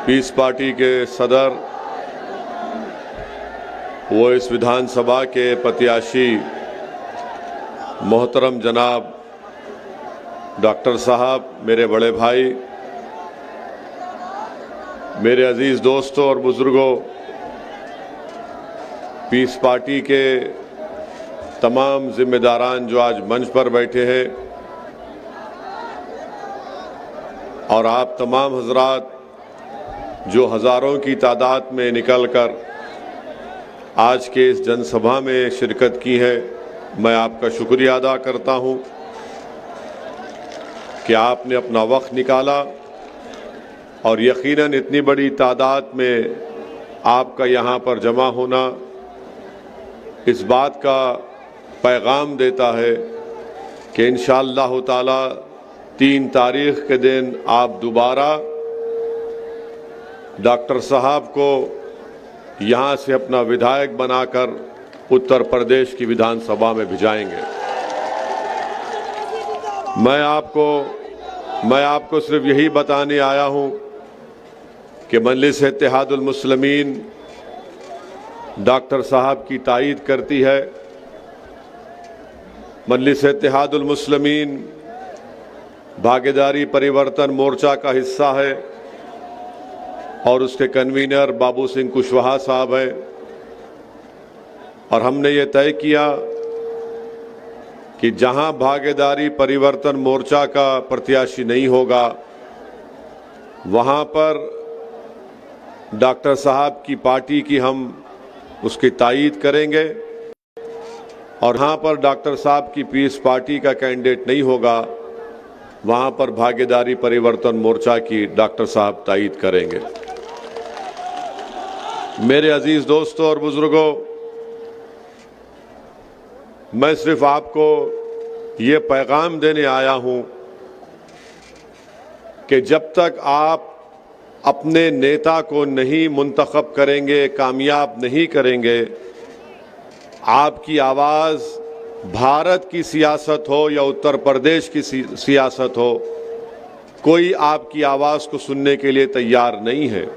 Piece party के सदर वो इस विधानसभा के प्रत्याशी मोहतरम जनाब डॉक्टर साहब, मेरे बड़े भाई, मेरे अजीज दोस्तों और बुजुर्गों, पीस पार्टी के तमाम जिम्मेदारान जो आज मंच पर बैठे हैं और आप तमाम हजरात जो हज़ारों की तादाद में निकलकर आज के इस जनसभा में शिरकत की है, मैं आपका शुक्रिया अदा करता हूं कि आपने अपना वक्त निकाला और यकीनन इतनी बड़ी तादाद में आपका यहां पर जमा होना इस बात का पैगाम देता है कि इंशाअल्लाह ताला 3 तारीख के दिन आप दोबारा डॉक्टर साहब को यहाँ से अपना विधायक बनाकर उत्तर प्रदेश की विधानसभा में भिजाएंगे। मैं आपको सिर्फ यही बताने आया हूँ कि मजलिस इत्तेहादुल मुस्लिमीन डॉक्टर साहब की तायीद करती है। मजलिस इत्तेहादुल मुस्लिमीन भागीदारी परिवर्तन मोर्चा का हिस्सा है और उसके कन्वीनर बाबू सिंह कुशवाहा साहब हैं और हमने ये तय किया कि जहां भागीदारी परिवर्तन मोर्चा का प्रत्याशी नहीं होगा वहां पर डॉक्टर साहब की पार्टी की हम उसकी तायीद करेंगे और जहां पर डॉक्टर साहब की पीस पार्टी का कैंडिडेट नहीं होगा वहां पर भागीदारी परिवर्तन मोर्चा की डॉक्टर साहब तायीद करेंगे। मेरे अजीज दोस्तों और बुजुर्गों, मैं सिर्फ आपको ये पैगाम देने आया हूं कि जब तक आप अपने नेता को नहीं मुंतखब करेंगे, कामयाब नहीं करेंगे, आपकी आवाज़ भारत की सियासत हो या उत्तर प्रदेश की सियासत हो, कोई आपकी आवाज़ को सुनने के लिए तैयार नहीं है।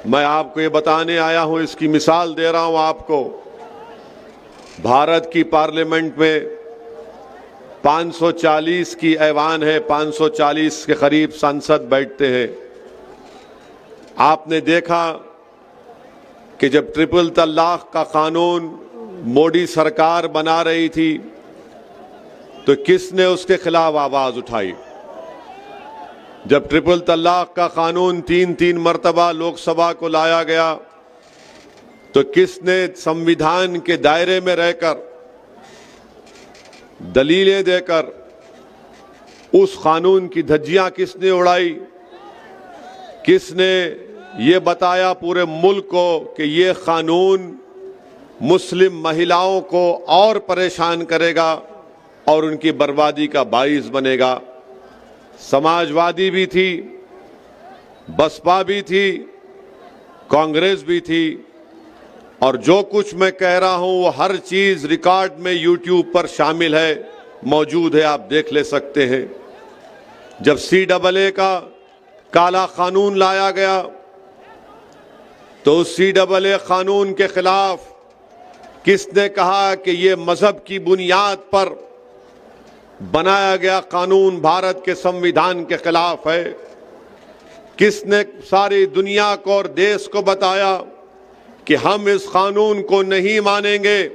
मैं आपको ये बताने आया हूं, इसकी मिसाल दे रहा हूं आपको। भारत की पार्लियामेंट में 540 की ऐवान है, 540 के करीब सांसद बैठते हैं। आपने देखा कि जब ट्रिपल तलाक का कानून मोदी सरकार बना रही थी तो किसने उसके खिलाफ आवाज उठाई? जब ट्रिपल तलाक का कानून 3 मर्तबा लोकसभा को लाया गया तो किसने संविधान के दायरे में रहकर दलीलें देकर उस कानून की धज्जियां किसने उड़ाई? किसने ये बताया पूरे मुल्क को कि ये कानून मुस्लिम महिलाओं को और परेशान करेगा और उनकी बर्बादी का बाइस बनेगा? समाजवादी भी थी, बसपा भी थी, कांग्रेस भी थी और जो कुछ मैं कह रहा हूं वो हर चीज रिकॉर्ड में यूट्यूब पर शामिल है, मौजूद है, आप देख ले सकते हैं। जब CAA का काला कानून लाया गया तो उस CAA कानून के खिलाफ किसने कहा कि ये मजहब की बुनियाद पर बनाया गया कानून भारत के संविधान के खिलाफ है? किसने सारी दुनिया को और देश को बताया कि हम इस कानून को नहीं मानेंगे?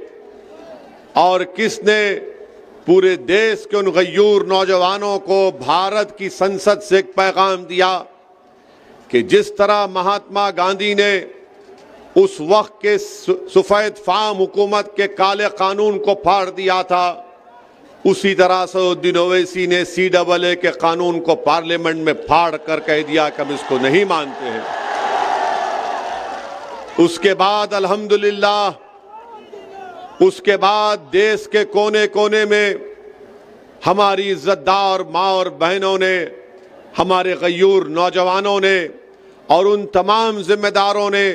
और किसने पूरे देश के उन गयूर नौजवानों को भारत की संसद से एक पैगाम दिया कि जिस तरह महात्मा गांधी ने उस वक्त के सफेद फाम हुकूमत के काले कानून को फाड़ दिया था, उसी तरह सऊद्दीन ओवैसी ने CAA के कानून को पार्लियामेंट में फाड़ कर कह दिया कि हम इसको नहीं मानते हैं। उसके बाद अल्हम्दुलिल्लाह, उसके बाद देश के कोने कोने में हमारी इज्जतदार माँ और बहनों ने, हमारे गयूर नौजवानों ने और उन तमाम जिम्मेदारों ने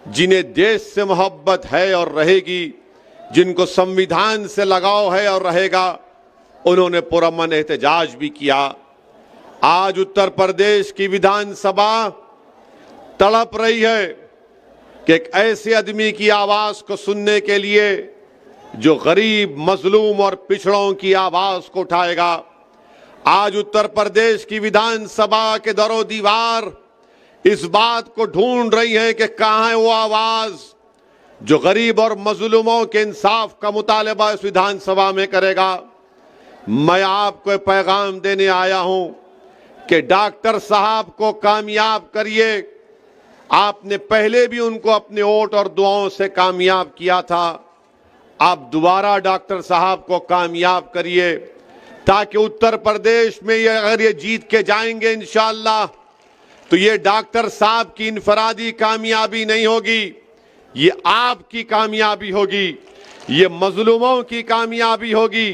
जिन्हें देश से मोहब्बत है और रहेगी, जिनको संविधान से लगाव है और रहेगा, उन्होंने पुरअमन एहतजाज भी किया आज उत्तर प्रदेश की विधानसभा तड़प रही है कि एक ऐसे आदमी की आवाज को सुनने के लिए जो गरीब, मजलूम और पिछड़ों की आवाज को उठाएगा। आज उत्तर प्रदेश की विधानसभा के दरो दीवार इस बात को ढूंढ रही है कि कहां है वो आवाज जो गरीब और मजलूमों के इंसाफ का मुतालबा इस विधानसभा में करेगा। मैं आपको पैगाम देने आया हूं कि डॉक्टर साहब को कामयाब करिए। आपने पहले भी उनको अपने वोट और दुआओं से कामयाब किया था। आप दोबारा डॉक्टर साहब को कामयाब करिए ताकि उत्तर प्रदेश में अगर ये जीत के जाएंगे इंशाअल्लाह तो ये डॉक्टर साहब की इनफरादी कामयाबी नहीं होगी, ये आपकी कामयाबी होगी, ये मजलूमों की कामयाबी होगी,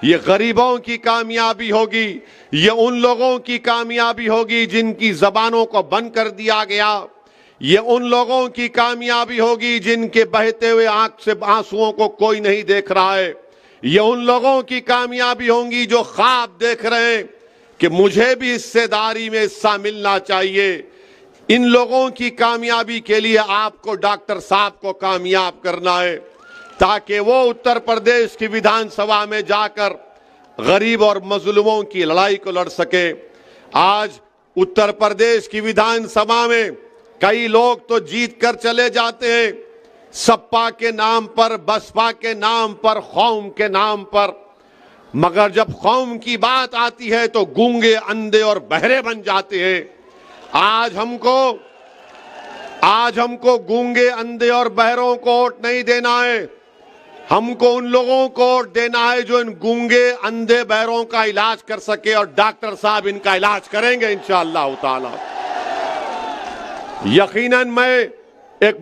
ये गरीबों की कामयाबी होगी, ये उन लोगों की कामयाबी होगी जिनकी जबानों को बंद कर दिया गया, ये उन लोगों की कामयाबी होगी जिनके बहते हुए आंख से आंसुओं को कोई नहीं देख रहा है, ये उन लोगों की कामयाबी होंगी जो ख्वाब देख रहे हैं कि मुझे भी हिस्सेदारी में हिस्सा मिलना चाहिए। इन लोगों की कामयाबी के लिए आपको डॉक्टर साहब को कामयाब करना है ताकि वो उत्तर प्रदेश की विधानसभा में जाकर गरीब और मजलूमों की लड़ाई को लड़ सके। आज उत्तर प्रदेश की विधानसभा में कई लोग तो जीत कर चले जाते हैं सपा के नाम पर, बसपा के नाम पर, कौम के नाम पर, मगर जब कौम की बात आती है तो गूंगे, अंधे और बहरे बन जाते हैं। आज हमको गूंगे, अंधे और बहरों को वोट नहीं देना है, हमको उन लोगों को वोट देना है जो इन गूंगे, अंधे, बहरों का इलाज कर सके और डॉक्टर साहब इनका इलाज करेंगे इंशाअल्लाह ताला। यकीनन मैं एक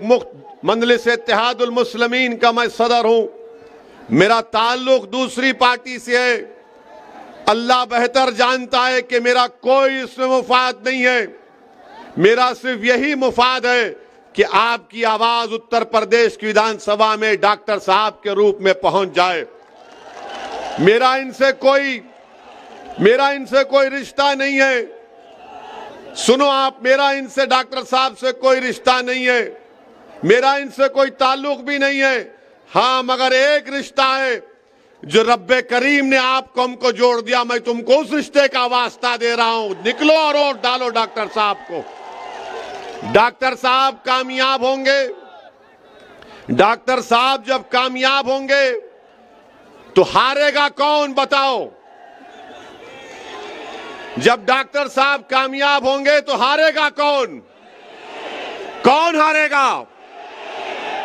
मुख्त मंजलिस इत्तेहादुल मुस्लिमीन का मैं सदर हूं, मेरा ताल्लुक दूसरी पार्टी से है। अल्लाह बेहतर जानता है कि मेरा कोई इसमें मुफाद नहीं है, मेरा सिर्फ यही मुफाद है कि आपकी आवाज उत्तर प्रदेश की विधानसभा में डॉक्टर साहब के रूप में पहुंच जाए। मेरा इनसे कोई रिश्ता नहीं है। सुनो आप, मेरा इनसे, डॉक्टर साहब से कोई रिश्ता नहीं है, मेरा इनसे कोई ताल्लुक भी नहीं है। हाँ, मगर एक रिश्ता है जो रब्बे करीम ने आपको हमको जोड़ दिया। मैं तुमको उस रिश्ते का वास्ता दे रहा हूं, निकलो और वोट डालो डॉक्टर साहब को। डॉक्टर साहब कामयाब होंगे, डॉक्टर साहब जब कामयाब होंगे तो हारेगा कौन बताओ? जब डॉक्टर साहब कामयाब होंगे तो हारेगा कौन? कौन हारेगा?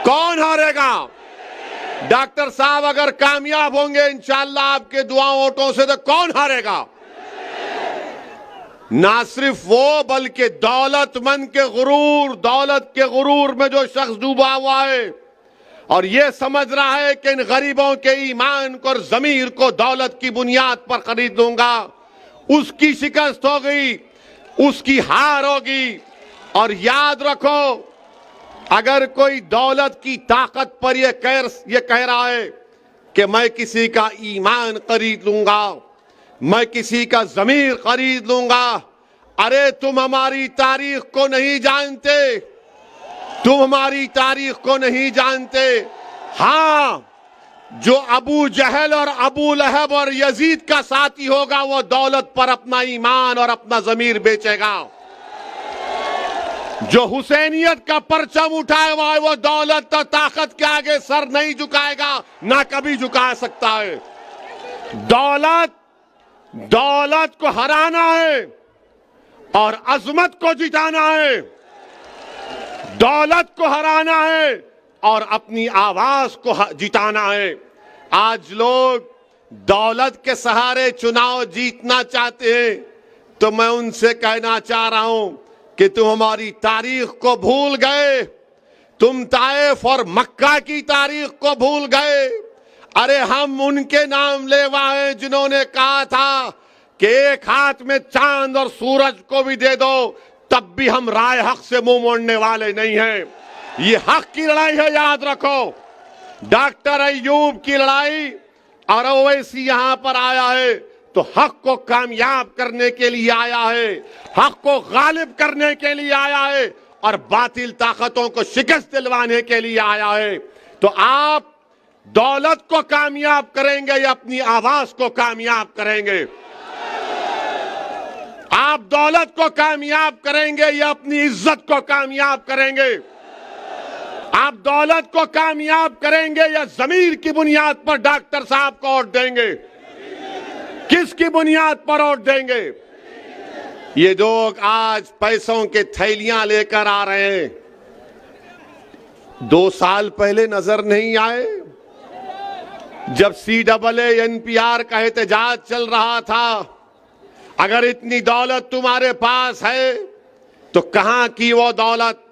कौन हारेगा? डॉक्टर साहब अगर कामयाब होंगे इंशाअल्लाह आपके दुआओं वोटों से तो कौन हारेगा? ना सिर्फ वो बल्कि दौलत के गुरूर में जो शख्स डूबा हुआ है और ये समझ रहा है कि इन गरीबों के ईमान को और जमीर को दौलत की बुनियाद पर खरीद लूंगा, उसकी शिकस्त होगी, उसकी हार होगी। और याद रखो, अगर कोई दौलत की ताकत पर ये कह रहा है कि मैं किसी का ईमान खरीद लूंगा, मैं किसी का जमीर खरीद लूंगा, अरे तुम हमारी तारीख को नहीं जानते, तुम हमारी तारीख को नहीं जानते। हाँ, जो अबू जहल और अबू लहब और यजीद का साथी होगा वो दौलत पर अपना ईमान और अपना जमीर बेचेगा। जो हुसैनियत का परचम उठाए हुआ है वो दौलत और ताकत के आगे सर नहीं झुकाएगा, ना कभी झुका सकता है। दौलत को हराना है और अजमत को जिताना है, दौलत को हराना है और अपनी आवाज को जिताना है। आज लोग दौलत के सहारे चुनाव जीतना चाहते हैं, तो मैं उनसे कहना चाह रहा हूं कि तुम हमारी तारीख को भूल गए, तुम ताइफ और मक्का की तारीख को भूल गए। अरे हम उनके नाम लेवा हैं जिन्होंने कहा था कि एक हाथ में चांद और सूरज को भी दे दो तब भी हम राय हक से मुंह मोड़ने वाले नहीं हैं। ये हक की लड़ाई है, याद रखो। डॉक्टर अय्यूब की लड़ाई और ओवैसी यहां पर आया है तो हक को कामयाब करने के लिए आया है, हक को गालिब करने के लिए आया है और बातिल ताकतों को शिकस्त दिलवाने के लिए आया है। तो आप दौलत को कामयाब करेंगे या अपनी आवाज को कामयाब करेंगे? आप दौलत को कामयाब करेंगे या अपनी इज्जत को कामयाब करेंगे? आप दौलत को कामयाब करेंगे या जमीर की बुनियाद पर डॉक्टर साहब को वोट देंगे? किसकी बुनियाद पर वोट देंगे? ये लोग आज पैसों के थैलियां लेकर आ रहे हैं, 2 साल पहले नजर नहीं आए जब CAA NPR का एहतजाज चल रहा था? अगर इतनी दौलत तुम्हारे पास है तो कहां की वो दौलत?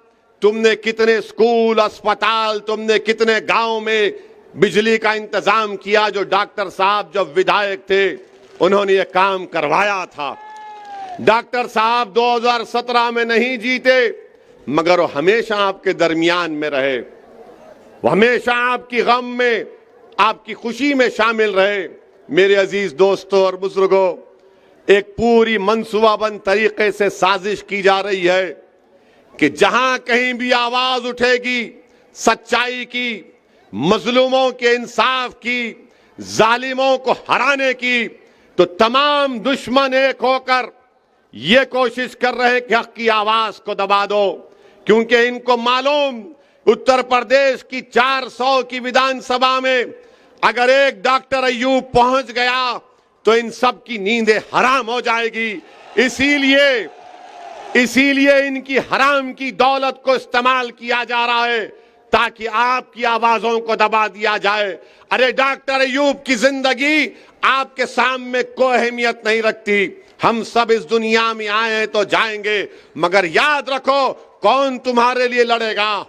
तुमने कितने स्कूल, अस्पताल, तुमने कितने गांव में बिजली का इंतजाम किया? जो डॉक्टर साहब जब विधायक थे उन्होंने ये काम करवाया था। डॉक्टर साहब 2017 में नहीं जीते, मगर वो हमेशा आपके दरमियान में रहे, वो हमेशा आपकी गम में, आपकी खुशी में शामिल रहे। मेरे अजीज दोस्तों और बुजुर्गों, एक पूरी मंसूबाबंद तरीके से साजिश की जा रही है कि जहां कहीं भी आवाज उठेगी सच्चाई की, मजलूमों के इंसाफ की, जालिमों को हराने की, तो तमाम दुश्मन एक होकर ये कोशिश कर रहे हैं कि हक की आवाज को दबा दो। क्योंकि इनको मालूम, उत्तर प्रदेश की 400 की विधानसभा में अगर एक डॉक्टर अय्यूब पहुंच गया तो इन सब की नींदें हराम हो जाएगी। इसीलिए इनकी हराम की दौलत को इस्तेमाल किया जा रहा है ताकि आपकी आवाजों को दबा दिया जाए। अरे डॉक्टर अय्यूब की जिंदगी आपके सामने कोई अहमियत नहीं रखती। हम सब इस दुनिया में आए हैं तो जाएंगे, मगर याद रखो, कौन तुम्हारे लिए लड़ेगा?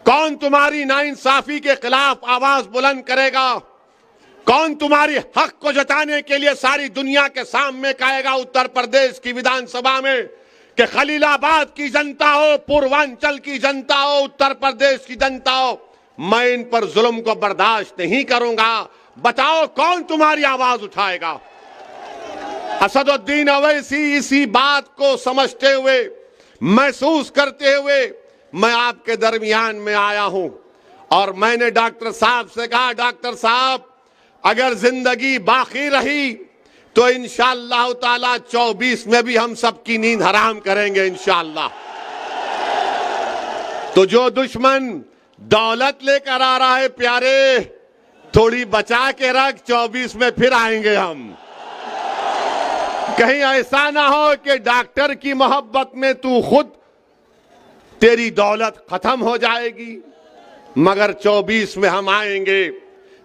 कौन तुम्हारी नाइंसाफी के खिलाफ आवाज बुलंद करेगा? कौन तुम्हारी हक को जताने के लिए सारी दुनिया के सामने कहेगा उत्तर प्रदेश की विधानसभा में कि खलीलाबाद की जनता हो, पूर्वांचल की जनता हो, उत्तर प्रदेश की जनता हो, मैं इन पर जुल्म को बर्दाश्त नहीं करूंगा? बताओ कौन तुम्हारी आवाज उठाएगा? असदुद्दीन अवैसी इसी बात को समझते हुए, महसूस करते हुए मैं आपके दरमियान में आया हूं और मैंने डॉक्टर साहब से कहा, डॉक्टर साहब अगर जिंदगी बाकी रही तो इंशाअल्लाह ताला 24 में भी हम सबकी नींद हराम करेंगे इंशाअल्लाह। तो जो दुश्मन दौलत लेकर आ रहा है प्यारे, थोड़ी बचा के रख, 24 में फिर आएंगे हम। कहीं ऐसा ना हो कि डॉक्टर की मोहब्बत में तू खुद, तेरी दौलत खत्म हो जाएगी, मगर 24 में हम आएंगे।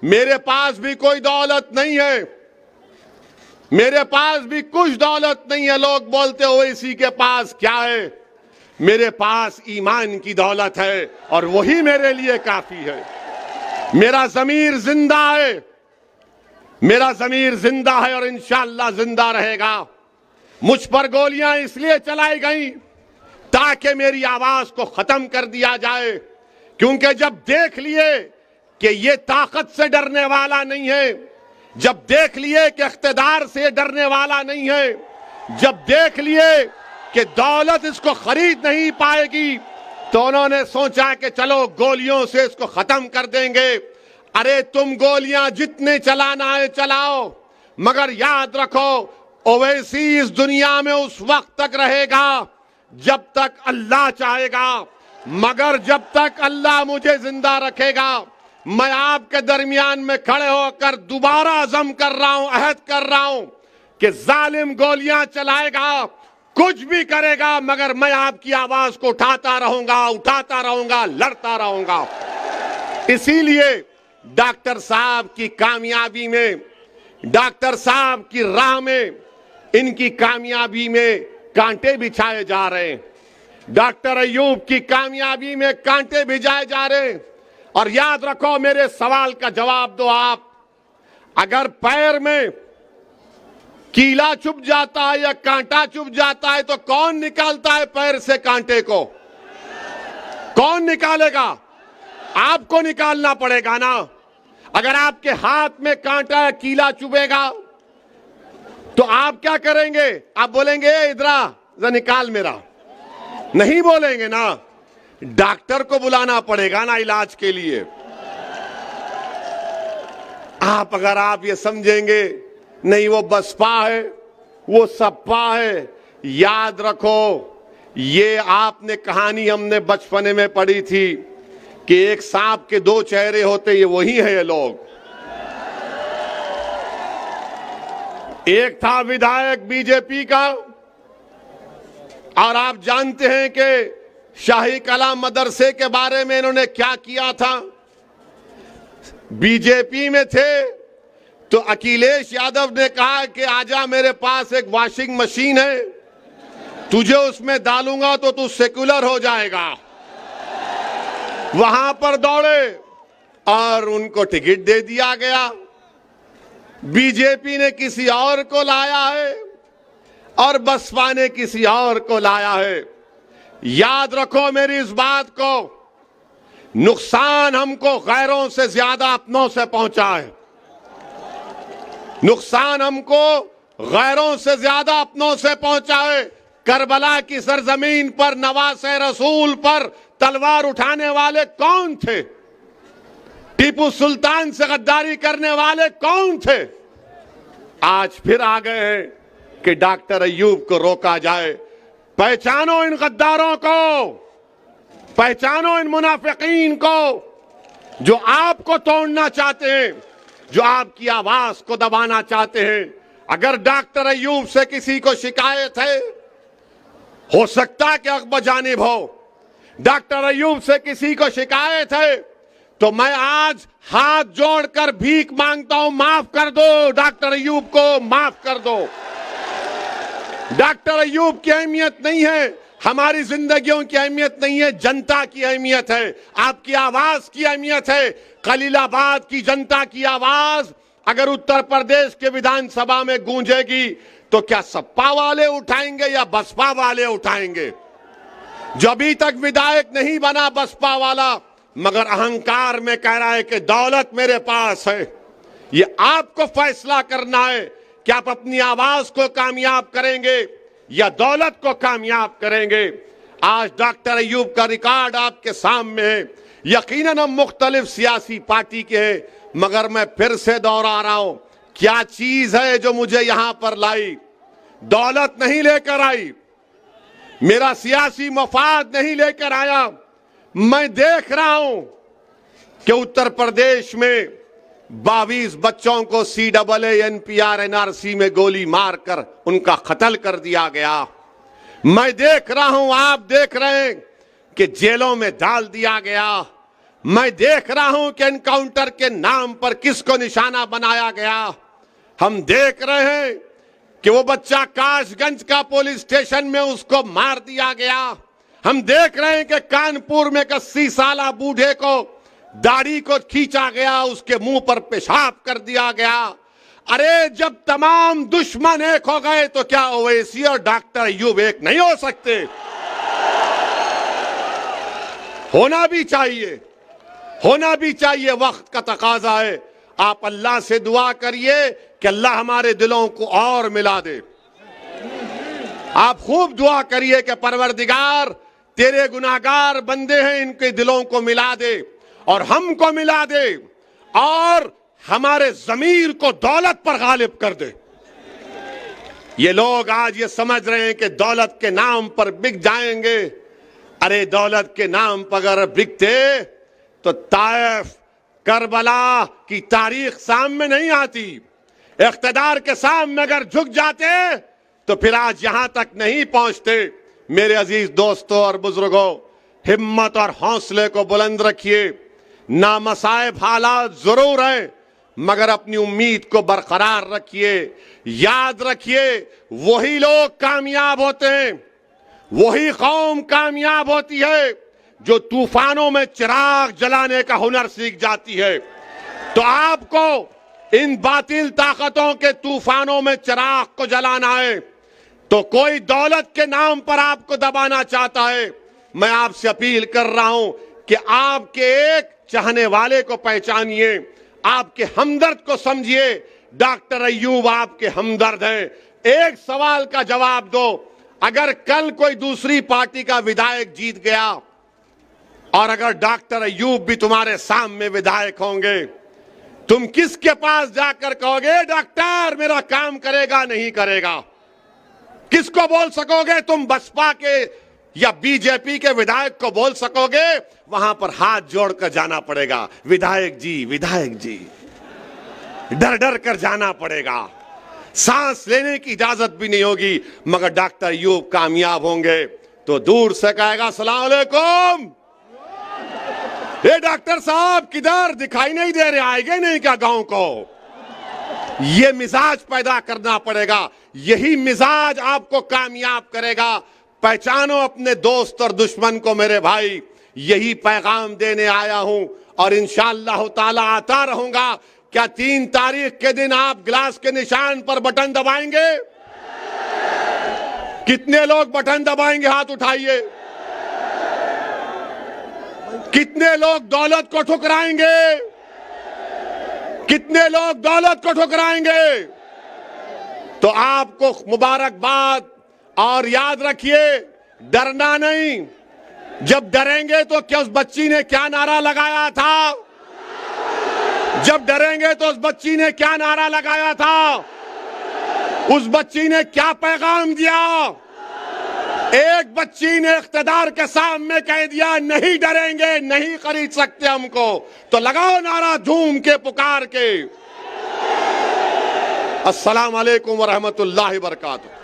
मेरे पास भी कोई दौलत नहीं है, मेरे पास भी कुछ दौलत नहीं है। लोग बोलते हो इसी के पास क्या है? मेरे पास ईमान की दौलत है और वही मेरे लिए काफी है। मेरा ज़मीर जिंदा है, मेरा ज़मीर जिंदा है और इंशाअल्लाह जिंदा रहेगा। मुझ पर गोलियां इसलिए चलाई गई ताकि मेरी आवाज को खत्म कर दिया जाए, क्योंकि जब देख लिए कि ये ताकत से डरने वाला नहीं है, जब देख लिए कि इख्तिदार से डरने वाला नहीं है, जब देख लिए कि दौलत इसको खरीद नहीं पाएगी, तो उन्होंने सोचा कि चलो गोलियों से इसको खत्म कर देंगे। अरे तुम गोलियां जितने चलाना है चलाओ, मगर याद रखो ओवैसी इस दुनिया में उस वक्त तक रहेगा जब तक अल्लाह चाहेगा, मगर जब तक अल्लाह मुझे जिंदा रखेगा, मैं आपके दरमियान में खड़े होकर दोबारा अज़म कर रहा हूं, अहद कर रहा हूं कि जालिम गोलियां चलाएगा, कुछ भी करेगा, मगर मैं आपकी आवाज को उठाता रहूंगा, लड़ता रहूंगा। इसीलिए डॉक्टर साहब की कामयाबी में, डॉक्टर साहब की राह में, इनकी कामयाबी में कांटे बिछाए जा रहे हैं। डॉक्टर अय्यूब की कामयाबी में कांटे भिजाए जा रहे हैं। और याद रखो, मेरे सवाल का जवाब दो आप, अगर पैर में कीला चुभ जाता है या कांटा चुभ जाता है तो कौन निकालता है पैर से कांटे को? कौन निकालेगा? आपको निकालना पड़ेगा ना। अगर आपके हाथ में कांटा या कीला चुभेगा तो आप क्या करेंगे? आप बोलेंगे इधर निकाल मेरा, नहीं बोलेंगे ना, डॉक्टर को बुलाना पड़ेगा ना इलाज के लिए। अगर आप ये समझेंगे नहीं वो बसपा है, वो सपा है, याद रखो ये आपने कहानी हमने बचपने में पढ़ी थी कि एक सांप के दो चेहरे होते, ये वही है ये लोग। एक था विधायक बीजेपी का, और आप जानते हैं कि शाही कला मदरसे के बारे में इन्होंने क्या किया था। बीजेपी में थे तो अखिलेश यादव ने कहा कि आजा मेरे पास एक वॉशिंग मशीन है, तुझे उसमें डालूंगा तो तू सेक्युलर हो जाएगा। वहां पर दौड़े और उनको टिकट दे दिया गया। बीजेपी ने किसी और को लाया है और बसपा ने किसी और को लाया है। याद रखो मेरी इस बात को, नुकसान हमको गैरों से ज्यादा अपनों से पहुंचा है। नुकसान हमको गैरों से ज्यादा अपनों से पहुंचा है। करबला की सरजमीन पर नवासे रसूल पर तलवार उठाने वाले कौन थे? टीपू सुल्तान से गद्दारी करने वाले कौन थे? आज फिर आ गए हैं कि डॉक्टर अय्यूब को रोका जाए। पहचानो इन गद्दारों को, पहचानो इन मुनाफिकीन को जो आपको तोड़ना चाहते हैं, जो आपकी आवाज को दबाना चाहते हैं। अगर डॉक्टर अय्यूब से किसी को शिकायत है, हो सकता है कि अकबर जानिब हो, डॉक्टर अय्यूब से किसी को शिकायत है तो मैं आज हाथ जोड़कर भीख मांगता हूं, माफ कर दो डॉक्टर अय्यूब को, माफ कर दो। डॉक्टर अय्यूब की अहमियत नहीं है, हमारी जिंदगियों की अहमियत नहीं है, जनता की अहमियत है, आपकी आवाज की अहमियत है। खलीलाबाद की जनता की आवाज अगर उत्तर प्रदेश के विधानसभा में गूंजेगी तो क्या सपा वाले उठाएंगे या बसपा वाले उठाएंगे? जो अभी तक विधायक नहीं बना बसपा वाला, मगर अहंकार में कह रहा है कि दौलत मेरे पास है, ये आपको फैसला करना है कि आप अपनी आवाज को कामयाब करेंगे या दौलत को कामयाब करेंगे। आज डॉक्टर अय्यूब का रिकॉर्ड आपके सामने है। यकीनन हम मुख्तलिफ सियासी पार्टी के हैं, मगर मैं फिर से दोहरा रहा हूं, क्या चीज है जो मुझे यहां पर लाई? दौलत नहीं लेकर आई, मेरा सियासी मफाद नहीं लेकर आया। मैं देख रहा हूं कि उत्तर प्रदेश में 22 बच्चों को CAA NPR NRC में गोली मारकर उनका कत्ल कर दिया गया। मैं देख रहा हूं, आप देख रहे हैं कि जेलों में डाल दिया गया। मैं देख रहा हूं कि एनकाउंटर के नाम पर किसको निशाना बनाया गया। हम देख रहे हैं कि वो बच्चा कासगंज का पुलिस स्टेशन में उसको मार दिया गया। हम देख रहे हैं कि कानपुर में 80 साल बूढ़े को दाढ़ी को खींचा गया, उसके मुंह पर पेशाब कर दिया गया। अरे जब तमाम दुश्मन एक हो गए तो क्या ओवैसी और डॉक्टर अय्यूब एक नहीं हो सकते? होना भी चाहिए, होना भी चाहिए, वक्त का तकाजा है। आप अल्लाह से दुआ करिए कि अल्लाह हमारे दिलों को और मिला दे। आप खूब दुआ करिए कि परवरदिगार तेरे गुनाहगार बंदे हैं, इनके दिलों को मिला दे और हमको मिला दे और हमारे जमीर को दौलत पर गालिब कर दे। ये लोग आज ये समझ रहे हैं कि दौलत के नाम पर बिक जाएंगे। अरे दौलत के नाम पर अगर बिकते तो ताइफ करबला की तारीख सामने नहीं आती। इख्तिदार के सामने अगर झुक जाते तो फिर आज यहां तक नहीं पहुंचते। मेरे अजीज दोस्तों और बुजुर्गों, हिम्मत और हौसले को बुलंद रखिए। नामसाइब हालात जरूर है, मगर अपनी उम्मीद को बरकरार रखिए। याद रखिए, वही लोग कामयाब होते हैं, वही कौम कामयाब होती है जो तूफानों में चिराग जलाने का हुनर सीख जाती है। तो आपको इन बातिल ताकतों के तूफानों में चिराग को जलाना है तो कोई दौलत के नाम पर आपको दबाना चाहता है। मैं आपसे अपील कर रहा हूं कि आपके एक चाहने वाले को पहचानिए, आपके हमदर्द को समझिए। डॉक्टर अय्यूब आपके हमदर्द हैं, एक सवाल का जवाब दो, अगर कल कोई दूसरी पार्टी का विधायक जीत गया और अगर डॉक्टर अय्यूब भी तुम्हारे सामने विधायक होंगे, तुम किसके पास जाकर कहोगे डॉक्टर मेरा काम करेगा नहीं करेगा? किसको बोल सकोगे? तुम बसपा के या बीजेपी के विधायक को बोल सकोगे? वहां पर हाथ जोड़कर जाना पड़ेगा, विधायक जी विधायक जी, डर डर कर जाना पड़ेगा, सांस लेने की इजाजत भी नहीं होगी। मगर डॉक्टर अय्यूब कामयाब होंगे तो दूर से कहेगा सलाम अलैकुम, ये डॉक्टर साहब किधर, दिखाई नहीं दे रहे, आएंगे नहीं क्या गांव को? ये मिजाज पैदा करना पड़ेगा, यही मिजाज आपको कामयाब करेगा। पहचानो अपने दोस्त और दुश्मन को मेरे भाई, यही पैगाम देने आया हूं और इंशाअल्लाह ताला आता रहूंगा। क्या 3 तारीख के दिन आप गिलास के निशान पर बटन दबाएंगे? कितने लोग बटन दबाएंगे? हाथ उठाइए। कितने लोग दौलत को ठुकराएंगे? कितने लोग दौलत को ठुकराएंगे? तो आपको मुबारकबाद, और याद रखिए डरना नहीं। जब डरेंगे तो क्या उस बच्ची ने क्या नारा लगाया था? जब डरेंगे तो उस बच्ची ने क्या नारा लगाया था? उस बच्ची ने क्या पैगाम दिया? एक बच्ची ने इख्तिदार के सामने कह दिया नहीं डरेंगे, नहीं खरीद सकते हमको, तो लगाओ नारा झूम के पुकार के। अस्सलाम वालेकुम व रहमतुल्लाहि व बरकातुहू।